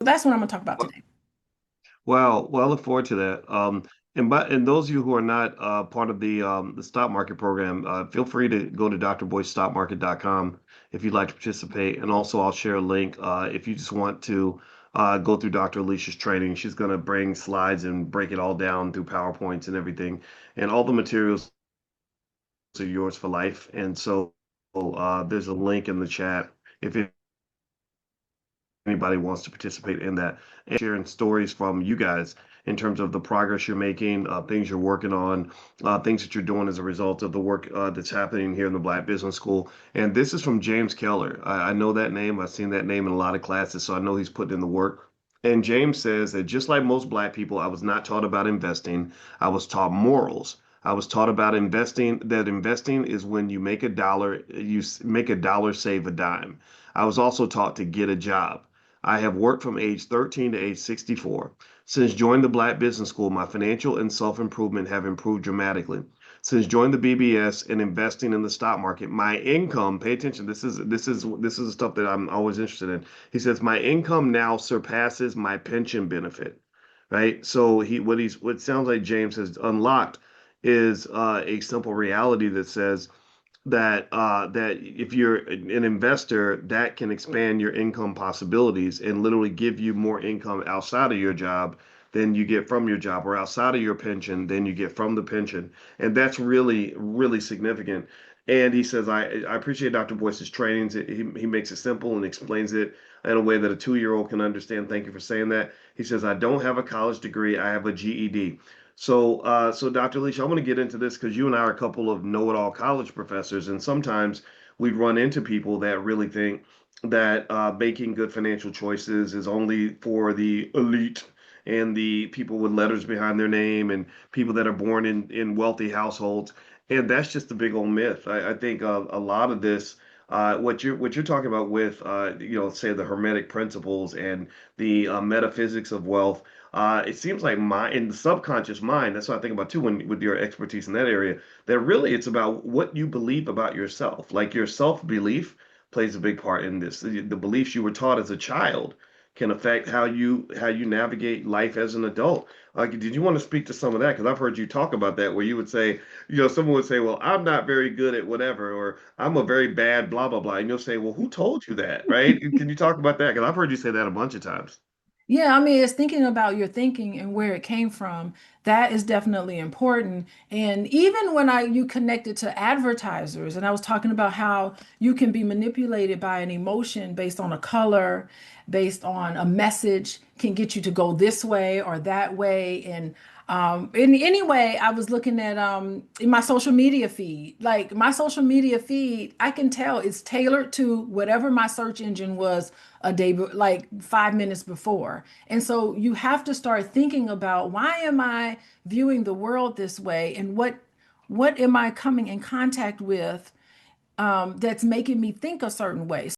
that's what I'm going to talk about today. Well, I look forward to that. And those of you who are not part of the stock market program, feel free to go to drboystockmarket.com if you'd like to participate. And also, I'll share a link if you just want to go through Dr. Alicia's training. She's going to bring slides and break it all down through PowerPoints and everything. And all the materials are yours for life. And so there's a link in the chat if anybody wants to participate in that, and sharing stories from you guys in terms of the progress you're making, things you're working on, things that you're doing as a result of the work that's happening here in the Black Business School. And this is from James Keller. I know that name. I've seen that name in a lot of classes, so I know he's putting in the work. And James says that just like most Black people, I was not taught about investing. I was taught morals. I was taught about investing, that investing is when you make a dollar, make a dollar, save a dime. I was also taught to get a job. I have worked from age 13 to age 64. Since joining the Black Business School, my financial and self-improvement have improved dramatically. Since joining the BBS and investing in the stock market, my income, pay attention, this is the stuff that I'm always interested in. He says my income now surpasses my pension benefit. Right? So what sounds like James has unlocked is a simple reality that says that if you're an investor, that can expand your income possibilities and literally give you more income outside of your job than you get from your job, or outside of your pension than you get from the pension. And that's really, really significant. And he says, I appreciate Dr. Boyce's trainings. He makes it simple and explains it in a way that a 2-year-old can understand. Thank you for saying that. He says, I don't have a college degree, I have a GED. So Dr. Leach, I want to get into this because you and I are a couple of know-it-all college professors, and sometimes we run into people that really think that making good financial choices is only for the elite and the people with letters behind their name and people that are born in wealthy households, and that's just a big old myth. I think a lot of this. What you're talking about with say the Hermetic principles and the metaphysics of wealth, it seems like in the subconscious mind, that's what I think about too, when with your expertise in that area, that really it's about what you believe about yourself. Like your self-belief plays a big part in this. The beliefs you were taught as a child can affect how you navigate life as an adult. Did you want to speak to some of that? Because I've heard you talk about that, where you would say, someone would say, "Well, I'm not very good at whatever," or "I'm a very bad blah blah blah," and you'll say, "Well, who told you that?" Right? Can you talk about that? Because I've heard you say that a bunch of times. Yeah, I mean, it's thinking about your thinking and where it came from. That is definitely important. And even when you connected to advertisers, and I was talking about how you can be manipulated by an emotion based on a color, based on a message, can get you to go this way or that way. And anyway, I was looking at in my social media feed. Like my social media feed, I can tell it's tailored to whatever my search engine was a day, like 5 minutes before. And so you have to start thinking about, why am I viewing the world this way, and what am I coming in contact with that's making me think a certain way.